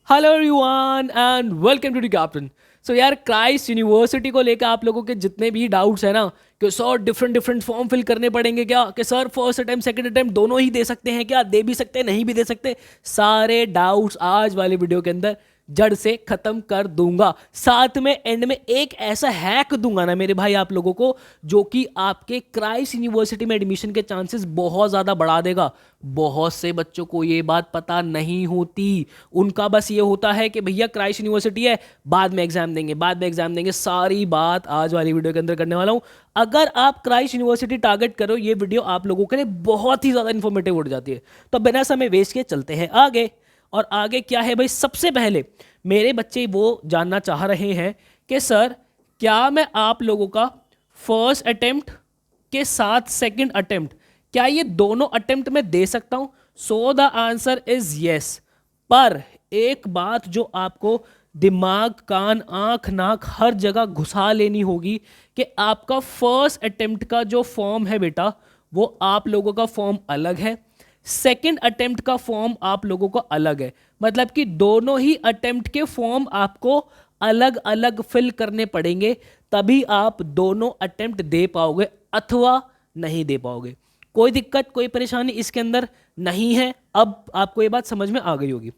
Hello everyone and welcome to the captain. So यार, Christ university को लेकर आप लोगों के जितने भी डाउट्स हैं ना कि sir different different form fill करने पड़ेंगे क्या, कि sir first attempt second attempt दोनों ही दे सकते हैं क्या, दे भी सकते हैं नहीं भी दे सकते, सारे डाउट्स आज वाले वीडियो के अंदर जड़ से खत्म कर दूंगा। साथ में एंड में एक ऐसा हैक दूंगा ना मेरे भाई आप लोगों को, जो कि आपके क्राइस्ट यूनिवर्सिटी में एडमिशन के चांसेस बहुत ज़्यादा बढ़ा देगा। बहुत से बच्चों को ये बात पता नहीं होती, उनका बस ये होता है कि भैया क्राइस्ट यूनिवर्सिटी है, बाद में एग्जाम देंगे, बाद में एग्जाम देंगे। सारी बात आज वाली वीडियो के अंदर करने वाला हूं। अगर आप क्राइस्ट यूनिवर्सिटी टारगेट करो, ये वीडियो आप लोगों के लिए बहुत ही ज़्यादा इन्फॉर्मेटिव हो जाती है। तो बिना समय वेस्ट के चलते हैं आगे। और आगे क्या है भाई, सबसे पहले मेरे बच्चे वो जानना चाह रहे हैं कि सर क्या मैं आप लोगों का फर्स्ट अटेम्प्ट के साथ सेकंड अटेम्प्ट, क्या ये दोनों अटेम्प्ट में दे सकता हूं? So the answer is yes. पर एक बात जो आपको दिमाग कान आंख नाक हर जगह घुसा लेनी होगी कि आपका फर्स्ट अटेम्प्ट का जो फॉर्म है बेटा, वो आप लोगों का फॉर्म अलग है, सेकंड अटेम्प्ट का फॉर्म आप लोगों को अलग है। मतलब कि दोनों ही अटेम्प्ट के फॉर्म आपको अलग अलग फिल करने पड़ेंगे, तभी आप दोनों अटेम्प्ट दे पाओगे अथवा नहीं दे पाओगे। कोई दिक्कत कोई परेशानी इसके अंदर नहीं है। अब आपको ये बात समझ में आ गई होगी।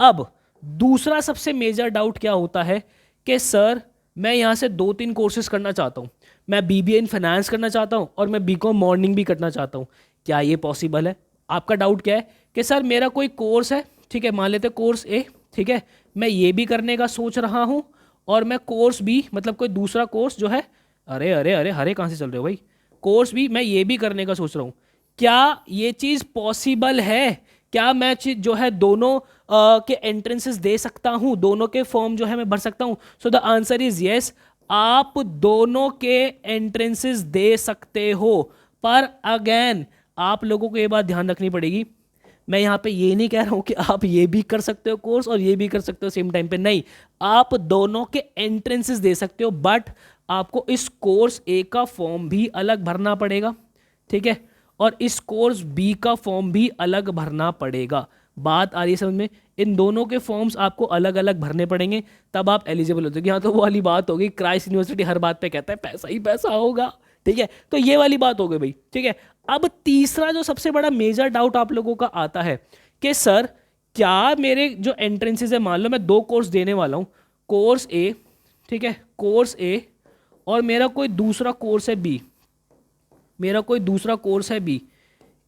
अब दूसरा सबसे मेजर डाउट क्या होता है कि सर मैं यहाँ से 2-3 कोर्सेज करना चाहता हूँ, मैं बीबीए इन फाइनेंस करना चाहता हूँ और मैं बीकॉम मॉर्निंग भी करना चाहता हूँ, क्या ये पॉसिबल है? आपका डाउट क्या है कि सर मेरा कोई कोर्स है, ठीक है, मान लेते कोर्स ए, ठीक है, मैं ये भी करने का सोच रहा हूँ और मैं कोर्स बी मतलब कोई दूसरा कोर्स जो है, अरे अरे अरे हरे कहाँ से चल रहे हो भाई, कोर्स भी मैं ये भी करने का सोच रहा हूँ। क्या ये चीज़ पॉसिबल है? क्या मैं चीज जो है दोनों के एंट्रेंसेस दे सकता हूँ, दोनों के फॉर्म जो है मैं भर सकता हूँ? So the answer is yes, आप दोनों के एंट्रेंसेस दे सकते हो। पर अगेन आप लोगों को ये बात ध्यान रखनी पड़ेगी, मैं यहाँ पे ये नहीं कह रहा हूँ कि आप ये भी कर सकते हो कोर्स और ये भी कर सकते हो सेम टाइम पे, नहीं, आप दोनों के एंट्रेंसेस दे सकते हो, बट आपको इस कोर्स ए का फॉर्म भी अलग भरना पड़ेगा, ठीक है, और इस कोर्स बी का फॉर्म भी अलग भरना पड़ेगा। बात आ रही है समझ में? इन दोनों के फॉर्म्स आपको अलग अलग भरने पड़ेंगे, तब आप एलिजिबल होते हो। यहाँ तो वो वाली बात होगी, क्राइस्ट यूनिवर्सिटी हर बात पे कहता है पैसा ही पैसा होगा, ठीक है, तो ये वाली बात हो गई भाई, ठीक है। अब तीसरा जो सबसे बड़ा मेजर डाउट आप लोगों का आता है कि सर क्या मेरे जो एंट्रेंसेस है, मान लो मैं 2 कोर्स देने वाला हूँ, कोर्स ए, ठीक है, कोर्स ए, और मेरा कोई दूसरा कोर्स है बी, मेरा कोई दूसरा कोर्स है बी,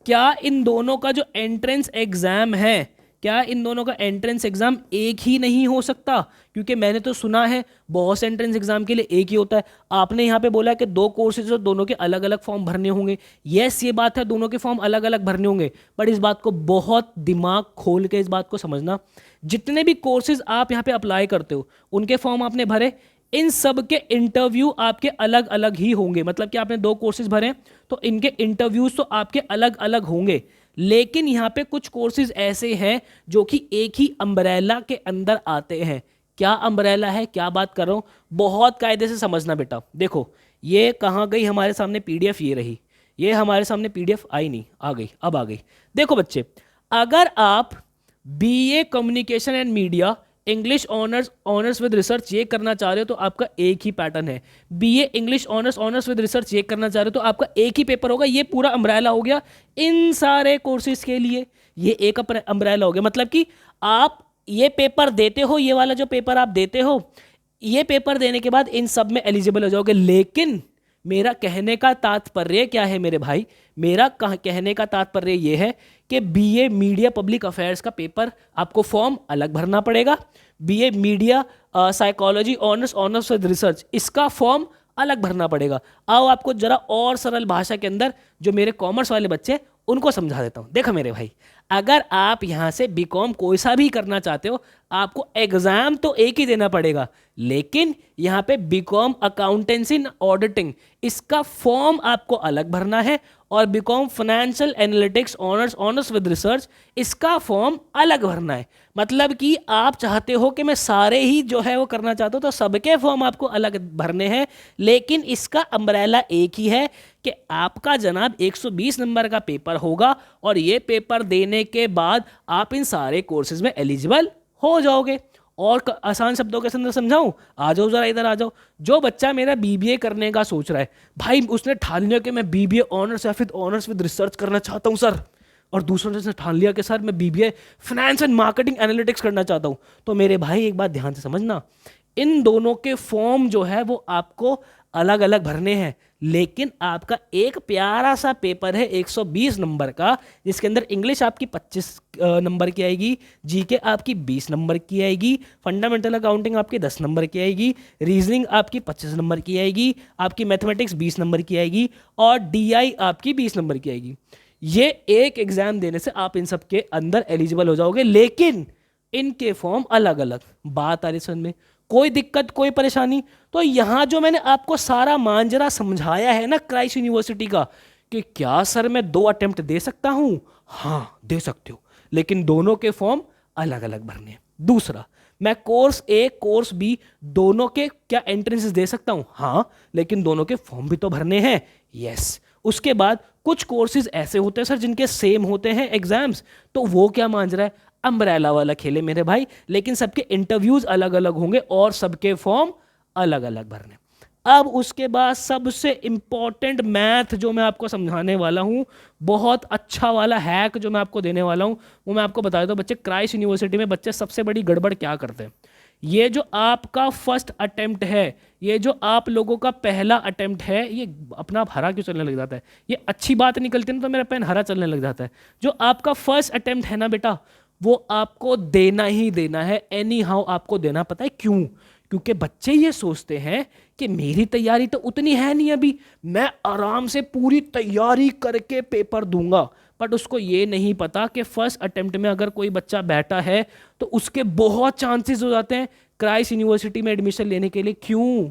क्या इन दोनों का जो एंट्रेंस एग्जाम है, क्या इन दोनों का एंट्रेंस एग्जाम एक ही नहीं हो सकता? क्योंकि मैंने तो सुना है बहुत से एंट्रेंस एग्जाम के लिए एक ही होता है। आपने यहाँ पे बोला कि 2 कोर्सेज और दोनों के अलग अलग फॉर्म भरने होंगे। यस, ये बात है, दोनों के फॉर्म अलग अलग भरने होंगे, बट इस बात को बहुत दिमाग खोल के इस बात को समझना, जितने भी कोर्सेज आप यहाँ पे अप्लाई करते हो उनके फॉर्म आपने भरे, इन सब के इंटरव्यू आपके अलग अलग ही होंगे। मतलब कि आपने 2 कोर्सेज भरे तो इनके इंटरव्यूज तो आपके अलग अलग होंगे, लेकिन यहाँ पे कुछ कोर्सेज ऐसे हैं जो कि एक ही अम्ब्रेला के अंदर आते हैं। क्या अम्ब्रेला है, क्या बात कर रहा हूँ, बहुत कायदे से समझना बेटा। देखो ये कहाँ गई हमारे सामने पीडीएफ, ये रही, ये हमारे सामने पीडीएफ आई नहीं, आ गई, अब आ गई। देखो बच्चे, अगर आप BA communication and media English honours with research ये करना चाह रहे हो तो आपका एक ही पैटर्न है। BA English honours with research ये करना चाह रहे हो तो आपका एक ही पेपर होगा। ये पूरा अम्ब्रेला हो गया इन सारे कोर्सेज के लिए, ये एक अम्ब्रेला हो गया। मतलब कि आप ये पेपर देते हो, ये वाला जो पेपर आप देते हो, ये पेपर देने के बाद इन सब में एलिजिबल हो जाओगे। लेकिन मेरा कहने का तात्पर्य क्या है मेरे भाई, मेरा कहने का तात्पर्य यह है कि बीए मीडिया पब्लिक अफेयर्स का पेपर आपको फॉर्म अलग भरना पड़ेगा, BA media psychology honours with research इसका फॉर्म अलग भरना पड़ेगा। आओ आपको जरा और सरल भाषा के अंदर जो मेरे कॉमर्स वाले बच्चे उनको समझा देता हूं। देखो मेरे भाई, अगर आप यहां से बीकॉम कोई सा भी करना चाहते हो, आपको एग्जाम तो एक ही देना पड़ेगा, लेकिन यहां पे बीकॉम अकाउंटेंसी एंड ऑडिटिंग इसका फॉर्म आपको अलग भरना है, और BCom financial analytics honours with research इसका फॉर्म अलग भरना है। मतलब कि आप चाहते हो कि मैं सारे ही जो है वो करना चाहता हूं, तो सबके फॉर्म आपको अलग भरने हैं, लेकिन इसका अम्ब्रेला एक ही है कि आपका जनाब 120 नंबर का पेपर होगा, और ये पेपर देने के बाद आप इन सारे कोर्सेज में एलिजिबल हो जाओगे। और आसान शब्दों के अंदर समझाऊं, आ जाओ जरा इधर आ जाओ। जो बच्चा मेरा बीबीए करने का सोच रहा है भाई, उसने ठान लिया कि मैं बीबीए ऑनर्स या फिर ऑनर्स विद रिसर्च करना चाहता हूं सर, और दूसरों ने ठान लिया कि सर मैं BBA finance and marketing analytics करना चाहता हूं, तो मेरे भाई एक बात ध्यान से समझना, इन दोनों के फॉर्म जो है वो आपको अलग अलग भरने हैं, लेकिन आपका एक प्यारा सा पेपर है 120 नंबर का, जिसके अंदर इंग्लिश आपकी 25 नंबर की आएगी, जीके आपकी 20 नंबर की आएगी, फंडामेंटल अकाउंटिंग आपकी 10 नंबर की आएगी, रीजनिंग आपकी 25 नंबर की आएगी, आपकी मैथमेटिक्स 20 नंबर की आएगी, और डीआई आपकी 20 नंबर की आएगी। ये एक एग्जाम देने से आप इन सब के अंदर एलिजिबल हो जाओगे, लेकिन इनके फॉर्म अलग अलग। बात आ रही समझ में? कोई दिक्कत कोई परेशानी? तो यहां जो मैंने आपको सारा मांजरा समझाया है ना क्राइस्ट यूनिवर्सिटी का, कि क्या सर मैं 2 अटेम्प्ट दे सकता हूं? हाँ दे सकते हो, लेकिन दोनों के फॉर्म अलग अलग भरने हैं। दूसरा, मैं कोर्स ए कोर्स बी दोनों के क्या एंट्रेंसेस दे सकता हूं? हाँ, लेकिन दोनों के फॉर्म भी तो भरने हैं। यस। उसके बाद कुछ कोर्सेज ऐसे होते हैं सर जिनके सेम होते हैं एग्जाम्स, तो वो क्या मांझ रहा है? अम्ब्रेला वाला खेले मेरे भाई, लेकिन सबके इंटरव्यूज अलग अलग होंगे और सबके फॉर्म अलग अलग भरने। अब उसके बाद सबसे इंपॉर्टेंट मैथ जो मैं आपको समझाने वाला हूं, बहुत अच्छा वाला हैक जो मैं आपको देने वाला हूं, वो मैं आपको बता देता हूं। बच्चे, क्राइस्ट यूनिवर्सिटी में बच्चे सबसे बड़ी गड़बड़ क्या करते हैं, ये जो आपका फर्स्ट अटेम्प्ट है, ये जो आप लोगों का पहला अटेम्प्ट है, ये अपना आप हरा क्यों चलने लग जाता है? ये अच्छी बात निकलती है ना तो मेरा पेन हरा चलने लग जाता है। जो आपका फर्स्ट अटेम्प्ट है ना बेटा, वो आपको देना ही देना है, एनी हाउ आपको देना। पता है क्यों? क्योंकि बच्चे ये सोचते हैं कि मेरी तैयारी तो उतनी है नहीं अभी, मैं आराम से पूरी तैयारी करके पेपर दूंगा, बट उसको ये नहीं पता कि फर्स्ट अटेम्प्ट में अगर कोई बच्चा बैठा है तो उसके बहुत चांसेस हो जाते हैं क्राइस्ट यूनिवर्सिटी में एडमिशन लेने के लिए। क्यों?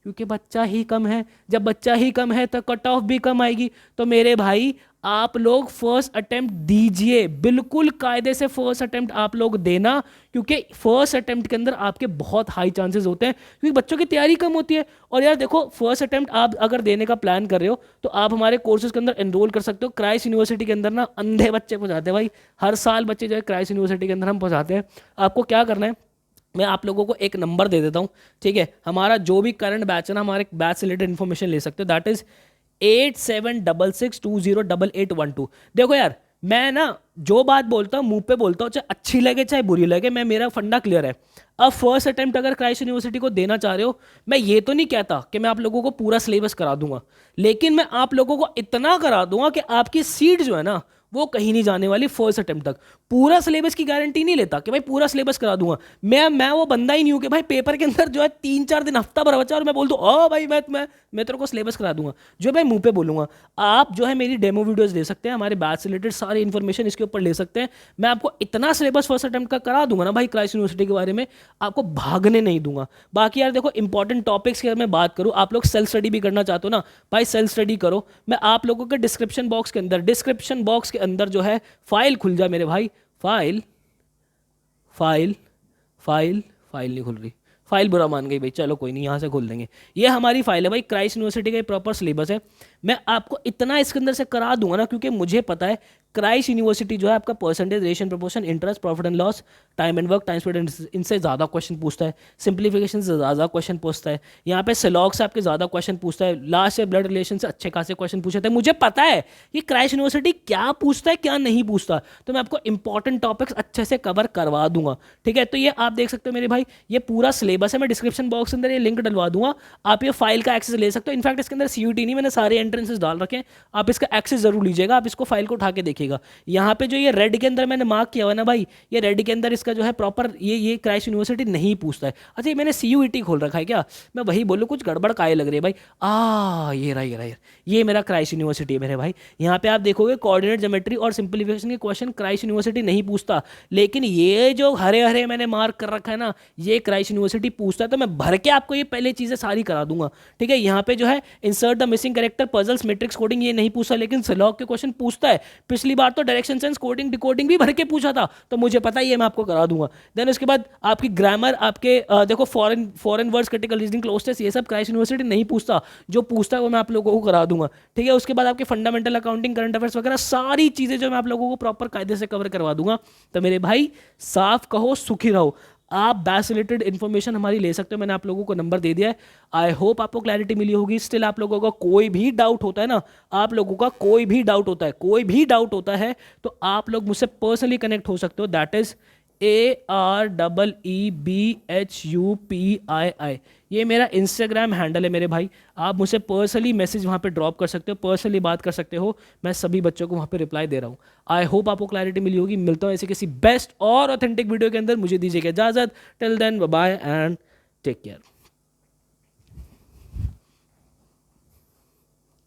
क्योंकि बच्चा ही कम है। जब बच्चा ही कम है तो कट ऑफ भी कम आएगी। तो मेरे भाई, आप लोग फर्स्ट अटेम्प्ट दीजिए, बिल्कुल कायदे से फर्स्ट अटेम्प्ट आप लोग देना, क्योंकि फर्स्ट अटेम्प्ट के अंदर आपके बहुत हाई चांसेस होते हैं, क्योंकि बच्चों की तैयारी कम होती है। और यार देखो, फर्स्ट अटेम्प्ट आप अगर देने का प्लान कर रहे हो तो आप हमारे कोर्सेज के अंदर एनरोल कर सकते हो। क्राइस्ट यूनिवर्सिटी के अंदर ना अंधे बच्चे पहुंचाते हैं भाई, हर साल बच्चे जो है क्राइस्ट यूनिवर्सिटी के अंदर हम पहुंचाते हैं। आपको क्या करना है, मैं आप लोगों को एक नंबर दे देता हूँ, ठीक है? हमारा जो भी करंट बैच है ना, हमारे बैच से रिलेटेड इन्फॉर्मेशन ले सकते हो, दैट इज 8766208812। देखो यार, मैं ना जो बात बोलता हूँ मुंह पे बोलता हूँ, चाहे अच्छी लगे चाहे बुरी लगे, मैं मेरा फंडा क्लियर है। अब फर्स्ट अटेम्प्ट अगर क्राइस्ट यूनिवर्सिटी को देना चाह रहे हो, मैं ये तो नहीं कहता कि मैं आप लोगों को पूरा सिलेबस करा दूंगा, लेकिन मैं आप लोगों को इतना करा दूंगा कि आपकी सीट जो है ना वो कहीं नहीं जाने वाली फर्स्ट अटेम्प्ट तक। पूरा सिलेबस की गारंटी नहीं लेता कि भाई पूरा सिलेबस करा दूंगा। मैं वो बंदा ही नहीं हूं कि भाई पेपर के अंदर जो है 3-4 दिन हफ्ता भर बचा और मैं बोल दूं ओ भाई मैं तेरे को सिलेबस करा दूंगा, जो भाई मुंह पे बोलूंगा। आप जो है मेरी डेमो वीडियोस दे सकते हैं, हमारे बैच से रिलेटेड सारी इन्फॉर्मेशन इसके ऊपर ले सकते हैं। मैं आपको इतना सिलेबस फर्स्ट अटेम्प्ट का करा दूंगा ना भाई क्राइस्ट यूनिवर्सिटी के बारे में, आपको भागने नहीं दूंगा। बाकी यार देखो, इंपॉर्टेंट टॉपिक्स की अगर मैं बात करूं, आप लोग सेल्फ स्टडी भी करना चाहते हो ना भाई, सेल्फ स्टडी करो। मैं आप लोगों के डिस्क्रिप्शन बॉक्स के अंदर जो है फाइल खुल जाए मेरे भाई, फाइल फाइल फाइल फाइल नहीं खुल रही, फाइल बुरा मान गई भाई, चलो कोई नहीं, यहाँ से खोल देंगे। ये हमारी फाइल है भाई, क्राइस्ट यूनिवर्सिटी का प्रॉपर सिलेबस है। मैं आपको इतना इसके अंदर से करा दूंगा ना, क्योंकि मुझे पता है क्राइस्ट यूनिवर्सिटी जो है आपका percentage, ratio, proportion, interest, profit and loss, time and work, time spend, इनसे ज़्यादा क्वेश्चन पूछता है। सिंप्लीफिकेशन से ज़्यादा क्वेश्चन पूछता है। यहाँ पे सिलॉग से आपके ज़्यादा क्वेश्चन पूछता है। लास्ट से ब्लड रिलेशन से अच्छे खासे क्वेश्चन पूछे थे। मुझे पता है कि क्राइस्ट यूनिवर्सिटी क्या पूछता है क्या नहीं पूछता, तो मैं आपको इंपॉर्टेंट टॉपिक्स अच्छे से कवर करवा दूंगा, ठीक है? तो ये आप देख सकते हो मेरे भाई, ये पूरा सिलेबस है। मैं डिस्क्रिप्शन बॉक्स के अंदर ये लिंक डलवा दूंगा, आप ये फाइल का एक्सेस ले सकते हो। इनफैक्ट इसके अंदर सीयूटी नहीं, मैंने सारे एंट्रेंसेस डाल रखे हैं, आप इसका एक्सेस जरूर लीजिएगा। आप इसको फाइल को उठा के देखिएगा। यहाँ पे जो ये रेड के अंदर मैंने मार्क किया हुआ ना भाई, ये रेड के अंदर इसका जो है प्रॉपर ये क्राइस्ट यूनिवर्सिटी नहीं पूछता है। अच्छा, ये मैंने सीयूईटी खोल रखा है क्या? मैं वही बोलूँ, कुछ गड़बड़ काय लग रही है भाई। ये रहा ये मेरा क्राइस्ट यूनिवर्सिटी है मेरे भाई। यहाँ पे आप देखोगे कोऑर्डिनेट ज्योमेट्री और सिंप्लीफिकेशन के क्वेश्चन क्राइस्ट यूनिवर्सिटी नहीं पूछता, लेकिन ये जो हरे हरे मैंने मार्क कर रखा है ना, ये क्राइस्ट यूनिवर्सिटी पूछता है। तो मैं भर के आपको ये पहले चीजें सारी करा दूंगा, ठीक है? यहाँ पे जो है insert the missing character, puzzles, matrix coding, ये नहीं पूछता, लेकिन सिलॉग के क्वेश्चन पूछता है। पिछले पिछली बार तो डायरेक्शन सेंस कोडिंग डिकोडिंग भी भर के पूछा था, तो मुझे पता ही है, मैं आपको करा दूंगा। देन उसके बाद आपकी ग्रामर, आपके देखो foreign words, critical reasoning, close, ये सब क्राइस्ट यूनिवर्सिटी नहीं पूछता, जो पूछता है वो मैं आप लोगों को करा दूंगा, ठीक है। उसके बाद आपके फंडामेंटल अकाउंटिंग, करंट अफेयर्स वगैरह सारी चीजें जो मैं आप लोगों को प्रॉपर कायदे से कवर करवा दूंगा। तो मेरे भाई साफ कहो सुखी रहो, आप बैच रिलेटेड इन्फॉर्मेशन हमारी ले सकते हो, मैंने आप लोगों को नंबर दे दिया है। आई होप आपको क्लैरिटी मिली होगी। स्टिल आप लोगों का कोई भी डाउट होता है ना, आप लोगों का कोई भी डाउट होता है, कोई भी डाउट होता है, तो आप लोग मुझसे पर्सनली कनेक्ट हो सकते हो। दैट इज AREEBHUPII, ये मेरा इंस्टाग्राम हैंडल है मेरे भाई। आप मुझसे पर्सनली मैसेज वहाँ पे ड्रॉप कर सकते हो, पर्सनली बात कर सकते हो, मैं सभी बच्चों को वहाँ पे रिप्लाई दे रहा हूँ। आई होप आपको क्लैरिटी मिली होगी। मिलता हूँ ऐसे किसी बेस्ट और ऑथेंटिक वीडियो के अंदर, मुझे दीजिएगा इजाजत। Till then bye bye and take care.